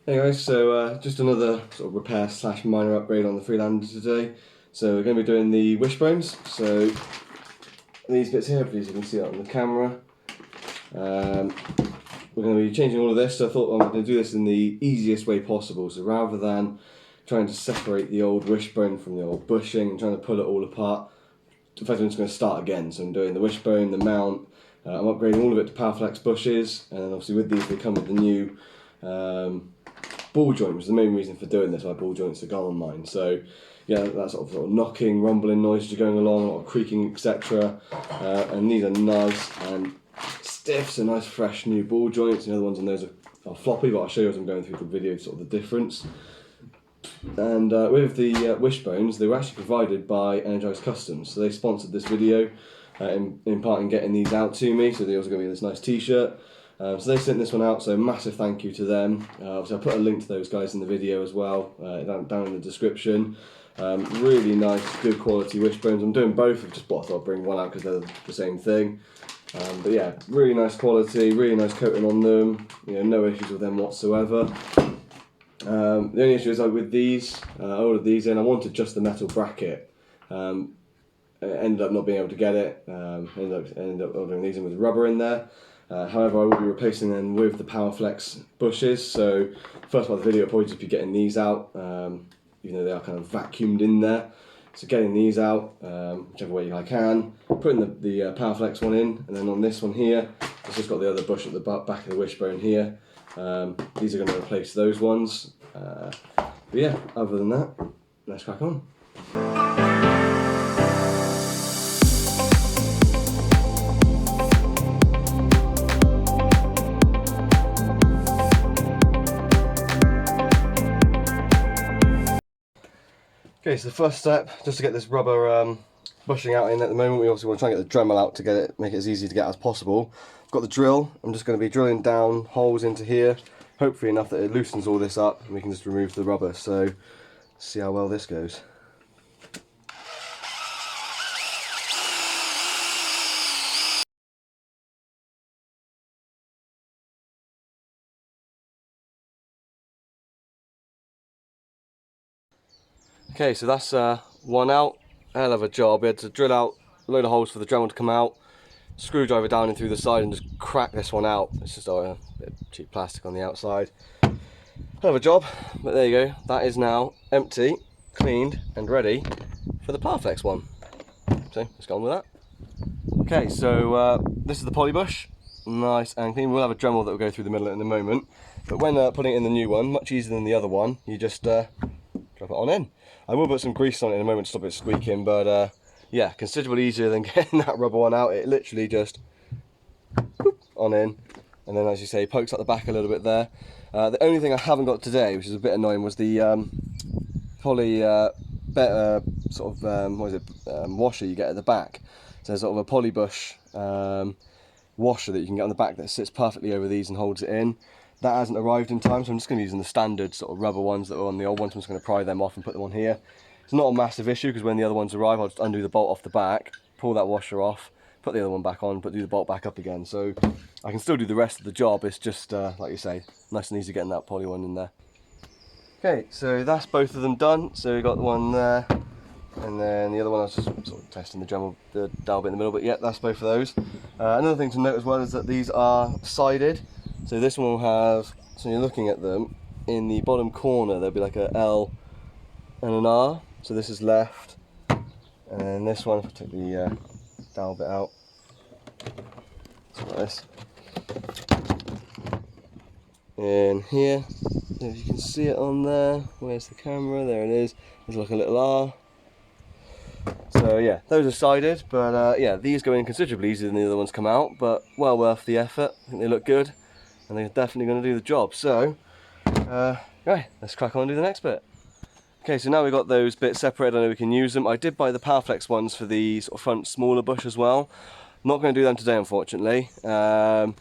Hey guys, so just another sort of repair / minor upgrade on the Freelander today. So we're going to be doing the wishbones. So these bits here, please, you can see it on the camera. We're going to be changing all of this, so I thought I'm going to do this in the easiest way possible. So rather than trying to separate the old wishbone from the old bushing and trying to pull it all apart, in fact I'm just going to start again. So I'm doing the wishbone, the mount, I'm upgrading all of it to Powerflex bushes, and then obviously with these they come with the new ball joint, which is the main reason for doing this. My ball joints are gone on mine, so yeah, that sort of knocking, rumbling noise as you're going along, a lot of creaking, etc. And these are nice and stiff, so nice fresh new ball joints. The other ones on those are floppy, but I'll show you as I'm going through the video sort of the difference. And with the wishbones, they were actually provided by Energized Customs, so they sponsored this video in part in getting these out to me. So they also got me this nice t-shirt. So they sent this one out, so massive thank you to them. Obviously I'll put a link to those guys in the video as well, down in the description. Really nice, good quality wishbones. I'm doing both, I just thought I'd bring one out because they're the same thing. But yeah, really nice quality, really nice coating on them, no issues with them whatsoever. The only issue is with these, I ordered these in, I wanted just the metal bracket. Ended up not being able to get it, ended up ordering these in with rubber in there. However, I will be replacing them with the Powerflex bushes, so first part of the video will probably just be getting these out, even though they are kind of vacuumed in there. So getting these out, whichever way I can, putting the Powerflex one in, and then on this one here, it's just got the other bush at the back of the wishbone here. These are going to replace those ones. But yeah, other than that, let's crack on. Okay, so the first step, just to get this rubber bushing out in at the moment, we obviously want to try and get the Dremel out to get it, make it as easy to get as possible. I've got the drill, I'm just going to be drilling down holes into here, hopefully enough that it loosens all this up and we can just remove the rubber, so let's see how well this goes. Okay, so that's one out. Hell of a job. We had to drill out a load of holes for the Dremel to come out, screwdriver down in through the side and just crack this one out. It's just a bit of cheap plastic on the outside. Hell of a job, but there you go. That is now empty, cleaned and ready for the Powerflex one. So let's get on with that. Okay, so this is the poly bush. Nice and clean. We'll have a Dremel that will go through the middle in a moment. But when putting it in the new one, much easier than the other one, you just drop it on in. I will put some grease on it in a moment to stop it squeaking, but yeah, considerably easier than getting that rubber one out. It literally just whoop, on in, and then as you say, pokes up the back a little bit there. The only thing I haven't got today, which is a bit annoying, was the poly sort of what is it, washer you get at the back. So there's sort of a poly bush washer that you can get on the back that sits perfectly over these and holds it in. That hasn't arrived in time, so I'm just going to be using the standard sort of rubber ones that are on the old ones. I'm just going to pry them off and put them on here. It's not a massive issue because when the other ones arrive, I'll just undo the bolt off the back, pull that washer off, put the other one back on, but do the bolt back up again. So I can still do the rest of the job. It's just, like you say, nice and easy getting that poly one in there. Okay, so that's both of them done. So we've got the one there, and then the other one I was just sort of testing the dowel bit in the middle, but yeah, that's both of those. Another thing to note as well is that these are sided. So this one will have, so you're looking at them, in the bottom corner there'll be like a L and an R. So this is left, and then this one, if I take the dowel bit out, like this. In here, if you can see it on there, where's the camera? There it is. There's like a little R. So yeah, those are sided, but yeah, these go in considerably easier than the other ones come out, but well worth the effort. I think they look good, and they're definitely going to do the job. So, right, let's crack on and do the next bit. Okay, so now we've got those bits separated, I know we can use them. I did buy the Powerflex ones for the sort of front smaller bush as well. Not going to do them today, unfortunately. I'm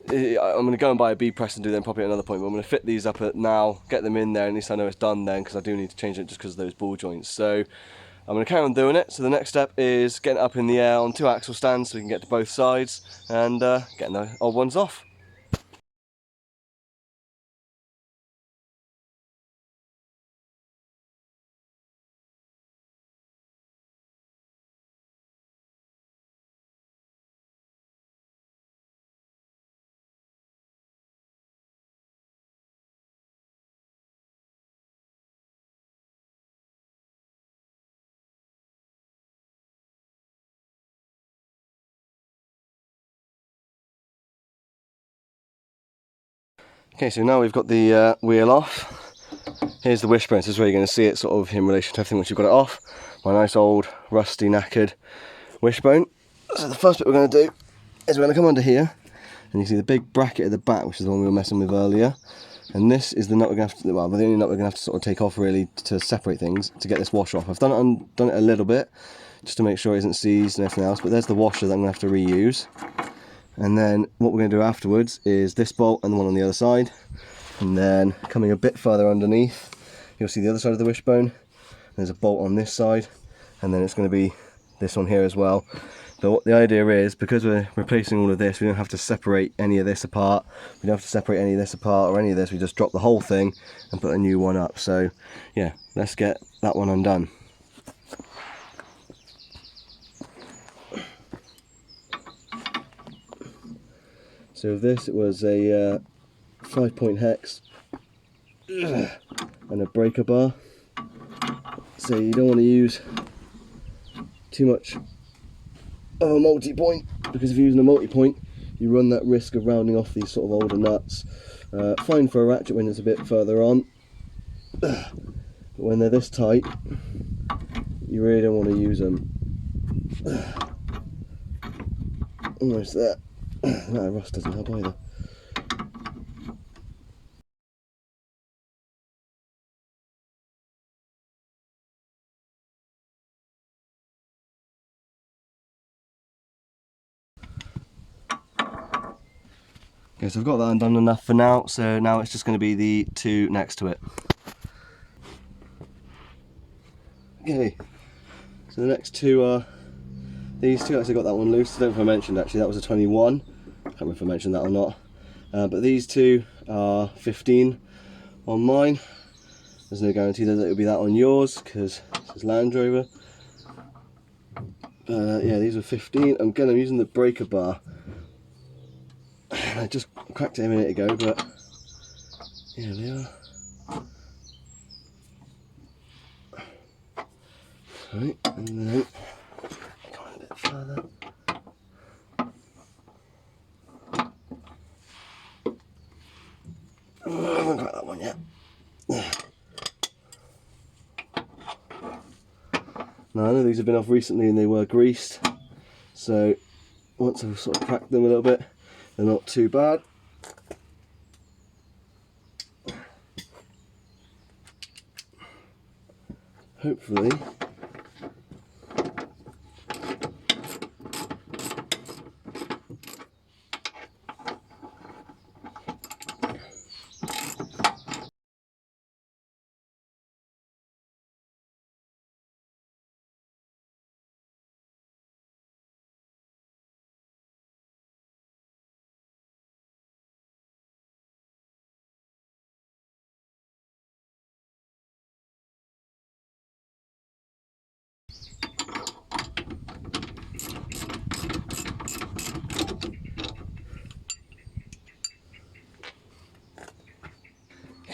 going to go and buy a bead press and do them probably at another point, but I'm going to fit these up now, get them in there, at least I know it's done then, because I do need to change it just because of those ball joints. So I'm going to carry on doing it. So the next step is getting it up in the air on 2 axle stands so we can get to both sides, and getting the old ones off. Okay, so now we've got the wheel off. Here's the wishbone. This is where you're going to see it sort of in relation to everything once you've got it off. My nice old rusty knackered wishbone. So the first bit we're going to do is we're going to come under here, and you see the big bracket at the back, which is the one we were messing with earlier. And this is the nut we're going to have to, well, the only nut we're going to have to sort of take off really to separate things, to get this washer off. I've done it a little bit, just to make sure it isn't seized and everything else, but there's the washer that I'm going to have to reuse. And then what we're going to do afterwards is this bolt and the one on the other side. And then coming a bit further underneath, you'll see the other side of the wishbone. There's a bolt on this side, and then it's going to be this one here as well. So what the idea is, because we're replacing all of this, we don't have to separate any of this apart. We don't have to separate any of this apart or any of this. We just drop the whole thing and put a new one up. So yeah, let's get that one undone. So with this, it was a 5-point hex and a breaker bar. So you don't want to use too much of a multi-point, because if you're using a multi-point, you run that risk of rounding off these sort of older nuts. Fine for a ratchet when it's a bit further on, but when they're this tight, you really don't want to use them. Almost there. That rust doesn't help either. Okay, so I've got that undone enough for now, so now it's just going to be the two next to it. Okay, so the next two are these two. I actually got that one loose. I don't know if I mentioned, actually that was a 21. I can't remember if I mentioned that or not. But these two are 15 on mine. There's no guarantee that it'll be that on yours, because this is Land Rover. Yeah, these are 15. Again, I'm using the breaker bar. I just cracked it a minute ago, but yeah, they are. Right, and then go on a bit further. Oh, I haven't got that one yet. Now I know these have been off recently and they were greased, so once I've sort of cracked them a little bit, they're not too bad. Hopefully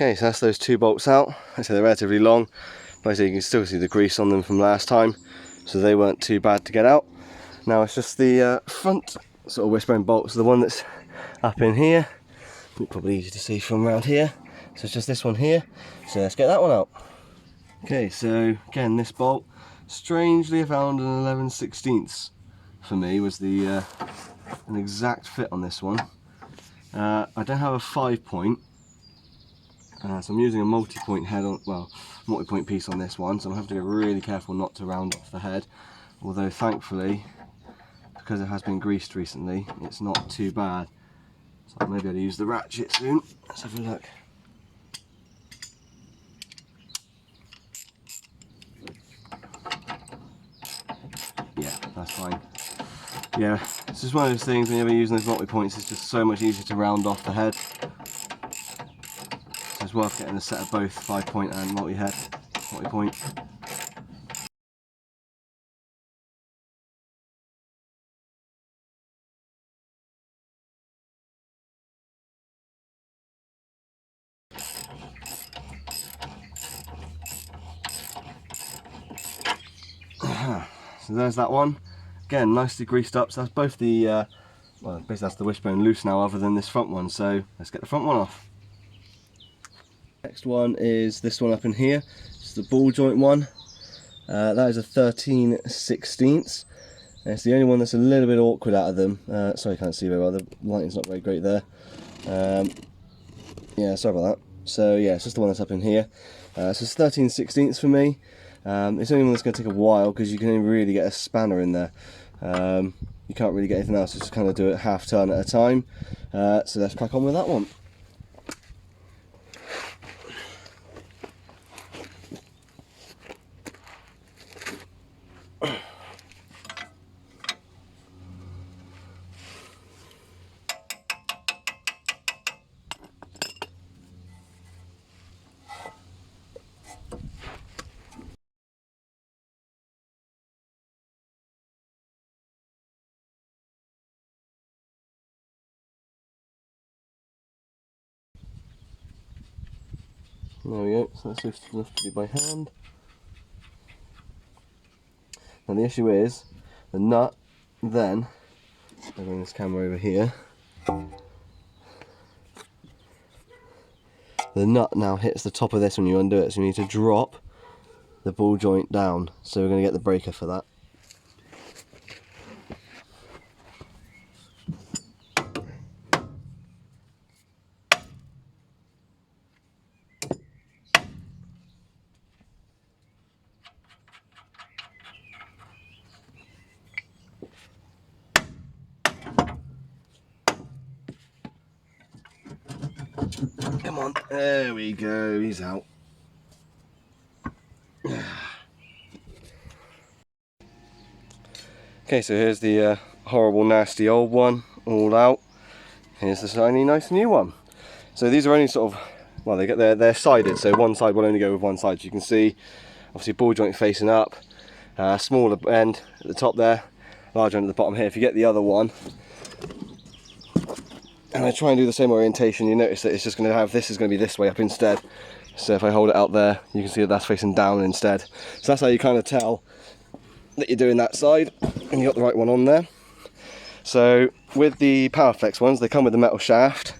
okay, so that's those two bolts out. I say they're relatively long, but I say you can still see the grease on them from last time, so they weren't too bad to get out. Now it's just the front sort of wishbone bolts, the one that's up in here. Probably easy to see from around here. So it's just this one here. So let's get that one out. Okay, so again, this bolt, strangely I found an 11/16 for me was the an exact fit on this one. I don't have a 5-point. So I'm using a multi-point head on, well, multi-point piece on this one, so I'm having to be really careful not to round off the head. Although thankfully, because it has been greased recently, it's not too bad. So maybe I'll use the ratchet soon. Let's have a look. Yeah, that's fine. Yeah, it's just one of those things when you're using those multi-points, it's just so much easier to round off the head. So it's worth getting a set of both 5-point and multi-point. So there's that one. Again, nicely greased up. So that's both the, well, basically that's the wishbone loose now, other than this front one. So let's get the front one off. Next one is this one up in here. It's the ball joint one. That is a 13/16. It's the only one that's a little bit awkward out of them. Sorry, I can't see very well. The lighting's not very great there. Yeah, sorry about that. So yeah, it's just the one that's up in here. So it's 13/16 for me. It's the only one that's going to take a while because you can only really get a spanner in there. You can't really get anything else. Just kind of do it half turn at a time. So let's crack on with that one. There we go, so that's lifted enough to do by hand. Now the issue is, the nut then, I'll bring this camera over here, the nut now hits the top of this when you undo it, so you need to drop the ball joint down. So we're going to get the breaker for that. Come on, there we go, he's out. Okay, so here's the horrible nasty old one, all out. Here's the shiny nice new one. So these are only sort of, well, they're sided, so one side will only go with one side. So you can see, obviously ball joint facing up, smaller end at the top there, larger end at the bottom here. If you get the other one, and I try and do the same orientation, you notice that it's just going to have, this is going to be this way up instead. So if I hold it out there, you can see that that's facing down instead. So that's how you kind of tell that you're doing that side and you got the right one on there. So with the Powerflex ones, they come with the metal shaft,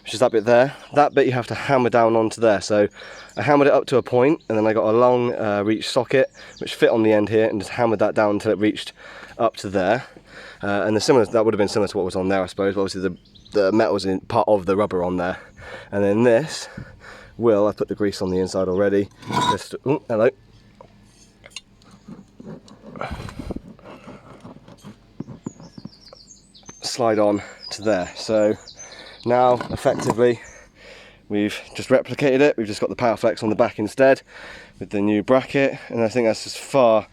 which is that bit there. That bit you have to hammer down onto there. So I hammered it up to a point, and then I got a long reach socket which fit on the end here, and just hammered that down until it reached up to there. And that would have been similar to what was on there, I suppose. But obviously the metal's in part of the rubber on there. And then this I put the grease on the inside already. Just, oh, hello. Slide on to there. So now effectively we've just replicated it. We've just got the Powerflex on the back instead with the new bracket, and I think that's just far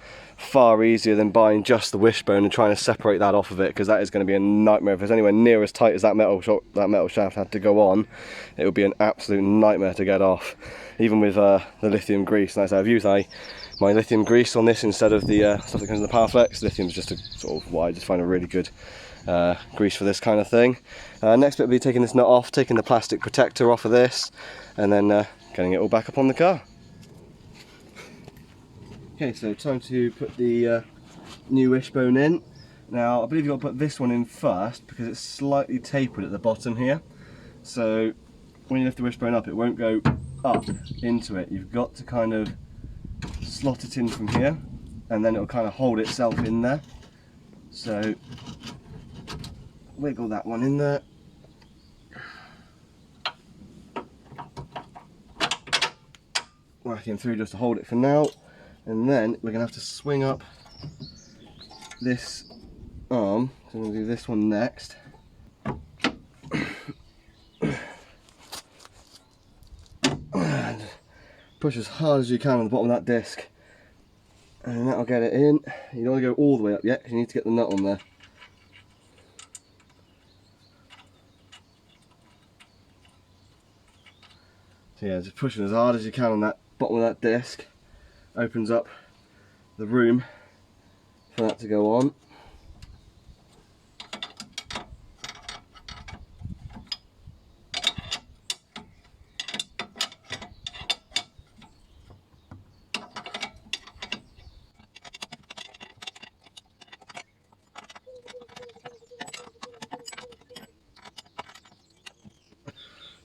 easier than buying just the wishbone and trying to separate that off of it, because that is going to be a nightmare. If it's anywhere near as tight as that metal shaft had to go on, it would be an absolute nightmare to get off, even with the lithium grease. And I've used my lithium grease on this instead of the stuff that comes in the Powerflex. Lithium is just a sort of what I just find a really good grease for this kind of thing. Next bit will be taking this nut off, taking the plastic protector off of this, and then getting it all back up on the car. Okay, so time to put the new wishbone in. Now I believe you've got to put this one in first because it's slightly tapered at the bottom here. So when you lift the wishbone up, it won't go up into it. You've got to kind of slot it in from here, and then it'll kind of hold itself in there. So wiggle that one in there. Working through just to hold it for now, and then we're going to have to swing up this arm. So I'm going to do this one next. And push as hard as you can on the bottom of that disc, and that'll get it in. You don't want to go all the way up yet because you need to get the nut on there. So yeah, just pushing as hard as you can on that bottom of that disc. Opens up the room for that to go on.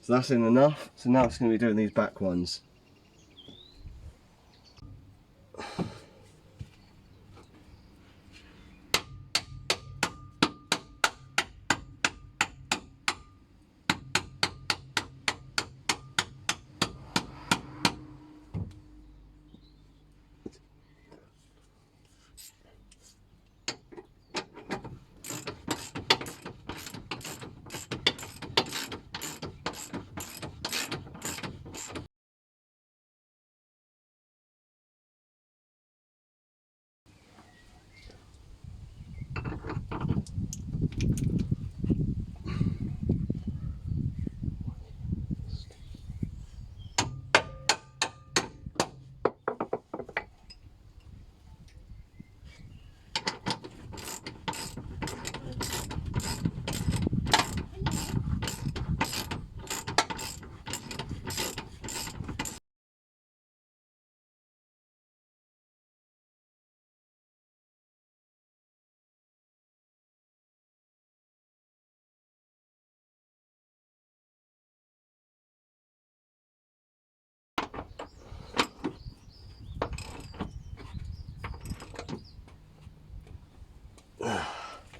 So that's in enough. So now it's going to be doing these back ones.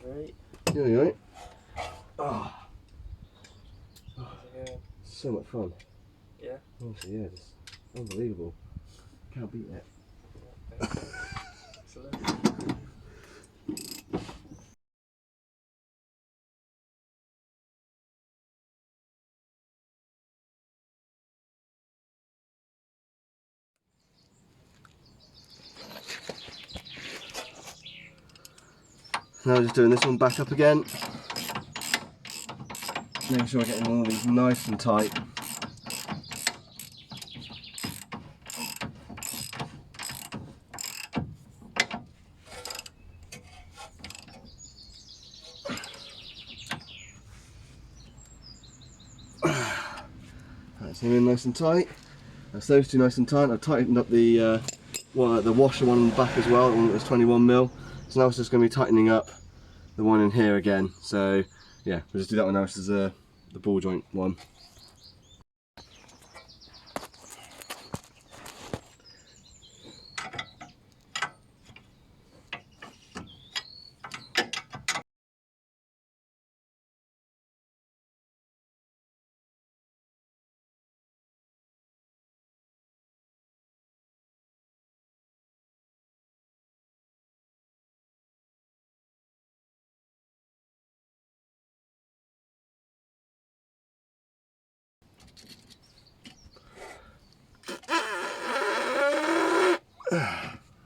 Right. You alright? Oh, Yeah. so much fun. Yeah. Honestly, yeah, it's unbelievable. Can't beat it. Excellent. Now just doing this one back up again. Making sure we're getting all these nice and tight. That's in nice and tight. That's those two nice and tight. I've tightened up the washer one in the back as well, the one that was 21mm. So now it's just going to be tightening up the one in here again. So yeah, we'll just do that one now. This is the ball joint one.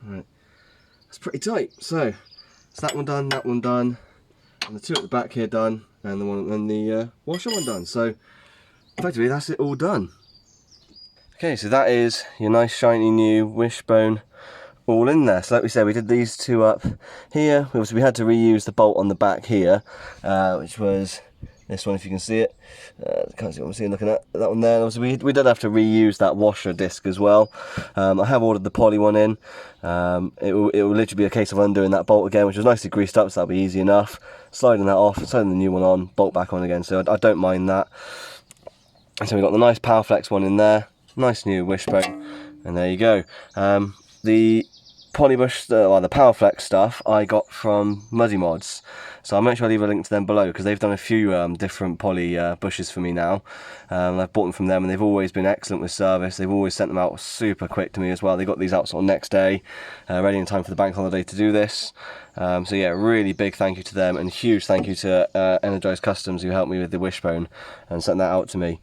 Right, that's pretty tight. So it's that one done, and the two at the back here done, and the one and the washer one done. So effectively, that's it all done. Okay, so that is your nice shiny new wishbone all in there. So like we said, we did these two up here. We had to reuse the bolt on the back here, which was this one, if you can see it. Can't see what I'm seeing looking at that one there. Obviously, we did have to reuse that washer disc as well. I have ordered the poly one in. It will literally be a case of undoing that bolt again, which was nicely greased up, so that'll be easy enough. Sliding that off, sliding the new one on, bolt back on again, so I don't mind that. And so we've got the nice Powerflex one in there, nice new wishbone, and there you go. The Polybush, the Powerflex stuff I got from Muddy Mods, so I'll make sure I leave a link to them below, because they've done a few different poly bushes for me now. I've bought them from them, and they've always been excellent with service. They've always sent them out super quick to me as well. They got these out sort of next day, ready in time for the bank holiday to do this. So yeah, really big thank you to them, and huge thank you to Energized Customs, who helped me with the wishbone and sent that out to me.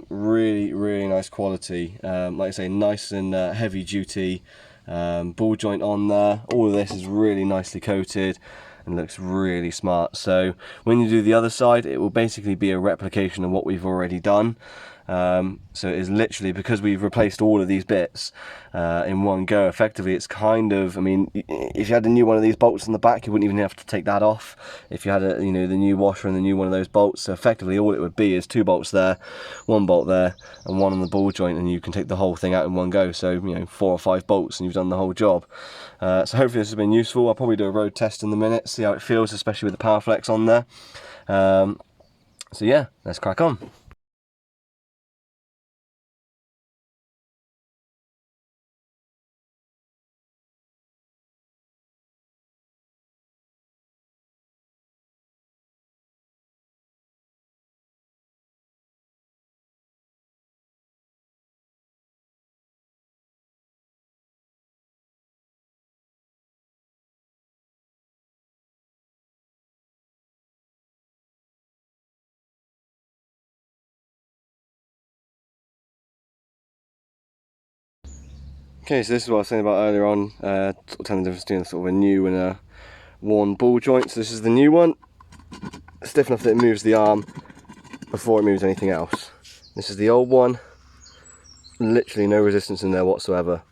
Really nice quality, like I say, nice and heavy duty. Ball joint on there. All of this is really nicely coated and looks really smart. So when you do the other side, it will basically be a replication of what we've already done. So it is literally, because we've replaced all of these bits in one go, effectively it's kind of, I mean, if you had a new one of these bolts on the back, you wouldn't even have to take that off if you had the new washer and the new one of those bolts. So effectively all it would be is 2 bolts there, 1 bolt there, and 1 on the ball joint, and you can take the whole thing out in one go. So 4 or 5 bolts and you've done the whole job. So hopefully this has been useful. I'll probably do a road test in a minute, see how it feels, especially with the Powerflex on there. So yeah, let's crack on. Okay, so this is what I was saying about earlier on, sort of telling the difference between sort of a new and a worn ball joint. So this is the new one, stiff enough that it moves the arm before it moves anything else. This is the old one, literally no resistance in there whatsoever.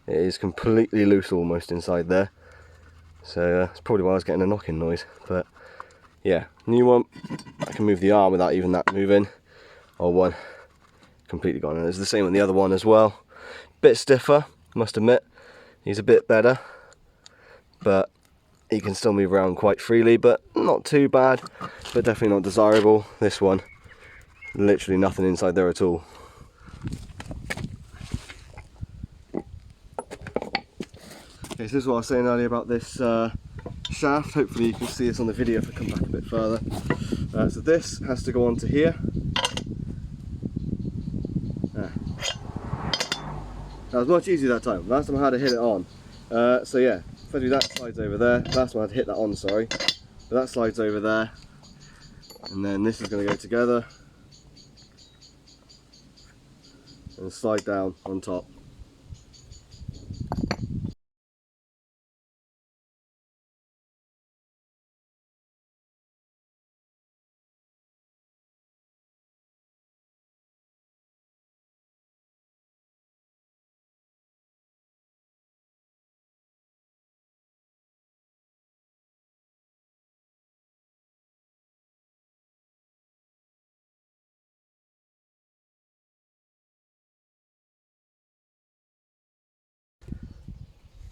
It is completely loose almost inside there. So that's probably why I was getting a knocking noise. But yeah, new one, I can move the arm without even that moving. Old one, completely gone. And it's the same on the other one as well. Bit stiffer, must admit. He's a bit better, but he can still move around quite freely, but not too bad, but definitely not desirable. This one, literally nothing inside there at all. Okay, so this is what I was saying earlier about this shaft. Hopefully you can see this on the video if I come back a bit further. So this has to go onto here. That was much easier that time. Last time I had to hit it on. So yeah, effectively that slides over there. Last time I had to hit that on, sorry. But that slides over there. And then this is going to go together. And slide down on top.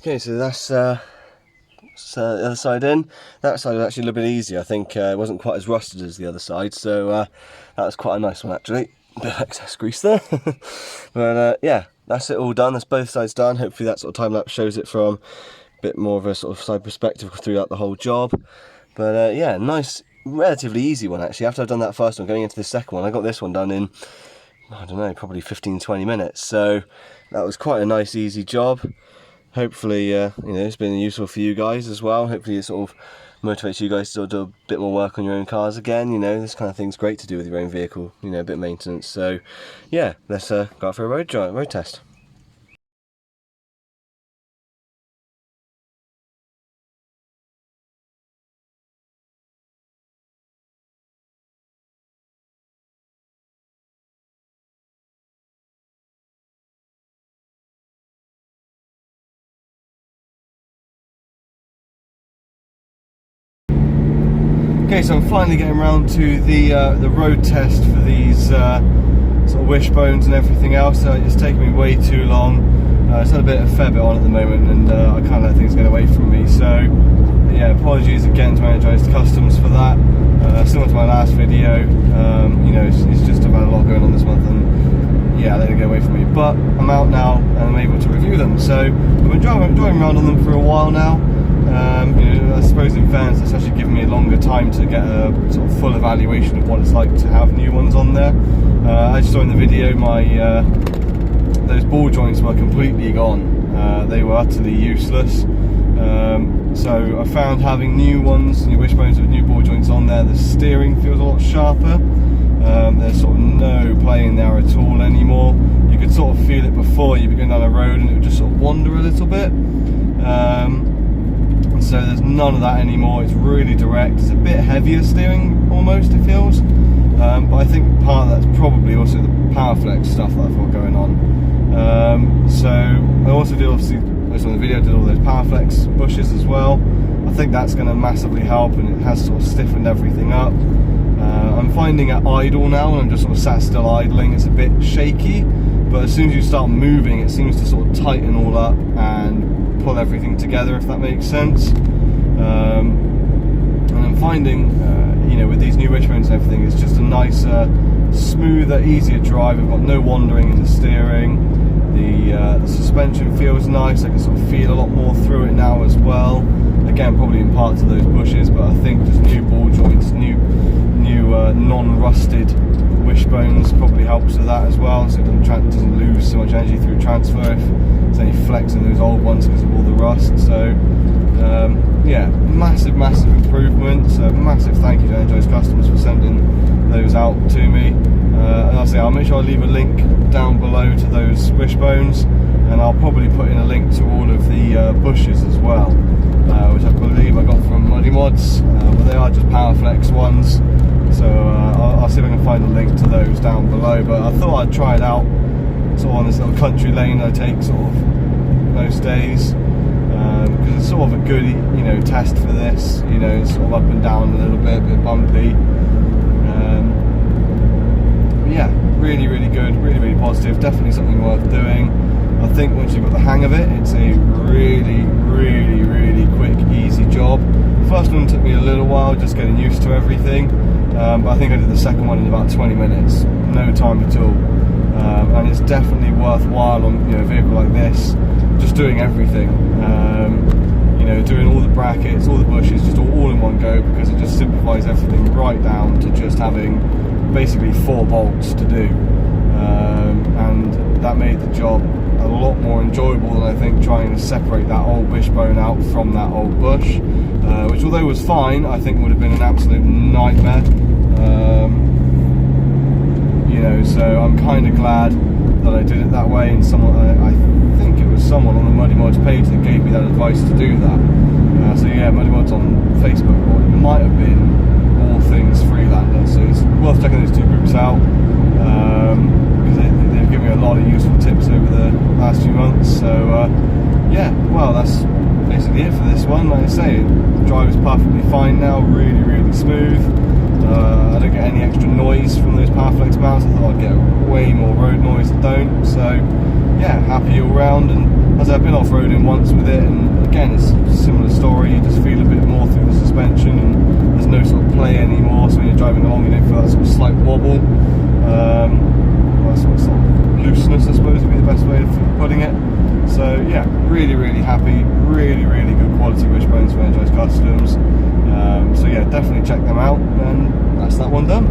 Okay, so that's the other side in. That side was actually a little bit easier. I think it wasn't quite as rusted as the other side, so that was quite a nice one actually. A bit of excess grease there. But yeah, that's it all done. That's both sides done. Hopefully that sort of time lapse shows it from a bit more of a sort of side perspective throughout the whole job. But yeah, nice, relatively easy one actually. After I've done that first one, going into the second one, I got this one done in, I don't know, probably 15-20 minutes. So that was quite a nice, easy job. Hopefully, you know, it's been useful for you guys as well. Hopefully it sort of motivates you guys to sort of do a bit more work on your own cars again. You know, this kind of thing's great to do with your own vehicle, you know, a bit of maintenance. So yeah, let's go out for a road test. Okay, so I'm finally getting around to the road test for these sort of wishbones and everything else. So it's taken me way too long. It's had a fair bit on at the moment, and I can't let things get away from me. So yeah, apologies again to Energized Customs for that. Similar to my last video, you know, it's just about a lot going on this month, and yeah, let it get away from me. But I'm out now and I'm able to review them. So I've been driving around on them for a while now. You know, I suppose in fairness, it's actually given me a longer time to get a sort of full evaluation of what it's like to have new ones on there. As you saw in the video, my those ball joints were completely gone. They were utterly useless. So I found having new ones, new wishbones with new ball joints on there, the steering feels a lot sharper. There's sort of no play in there at all anymore. You could sort of feel it before you'd be going down a road and it would just sort of wander a little bit. So there's none of that anymore. It's really direct. It's a bit heavier steering almost, it feels. But I think part of that's probably also the Powerflex stuff that I've got going on. So I also did, obviously, as on the video, did all those Powerflex bushes as well. I think that's going to massively help, and it has sort of stiffened everything up. I'm finding at idle now, and I'm just sort of sat still idling, it's a bit shaky, but as soon as you start moving, it seems to sort of tighten all up and pull everything together, if that makes sense. And I'm finding, you know, with these new wishbones and everything, it's just a nicer, smoother, easier drive. I've got no wandering in the steering. The suspension feels nice. I can sort of feel a lot more through it now as well. Again, probably in parts of those bushes, but I think just new ball joints, new non-rusted wishbones probably helps with that as well, so it doesn't lose so much energy through transfer if there's any flex in those old ones because of all the rust. So yeah, massive improvement. So massive thank you to Energized Customs for sending those out to me. And I'll make sure I leave a link down below to those wishbones. and I'll probably put in a link to all of the bushes as well, which I believe I got from Muddy Mods, but they are just Powerflex ones, so I'll see if I can find a link to those down below. But I thought I'd try it out sort of on this little country lane I take sort of most days, because it's sort of a good, you know, test for this. You know, it's sort of up and down a little bit bumpy. But yeah, really good, really positive. Definitely something worth doing. I think once you've got the hang of it, it's a really quick, easy job. The first one took me a little while, just getting used to everything, but I think I did the second one in about 20 minutes, no time at all. And it's definitely worthwhile on, you know, a vehicle like this, just doing everything. You know, doing all the brackets, all the bushes, just all in one go, because it just simplifies everything right down to just having basically 4 bolts to do. And that made the job a lot more enjoyable than I think trying to separate that old wishbone out from that old bush, which, although was fine, I think would have been an absolute nightmare. You know, so I'm kind of glad that I did it that way, and someone, I think it was someone on the Muddy Mods page that gave me that advice to do that. So yeah, Muddy Mods on Facebook, or it might have been All Things Freelander, so it's worth checking those 2 groups out, because they've given me a lot of useful tips over the last few months. So yeah, well, that's basically it for this one. Like I say, the drive is perfectly fine now, really smooth. I don't get any extra noise from those Powerflex mounts. I thought I'd get way more road noise that don't. So yeah, happy all round. And as I've been off-roading once with it, and again, it's a similar story. You just feel a bit more through the suspension, and there's no sort of play anymore. So when you're driving along, you don't feel that sort of slight wobble. That sort of looseness, I suppose, would be the best way of putting it. So yeah, really happy. Really good quality wishbones from Energized Customs. So yeah, definitely check them out, and that's that one done.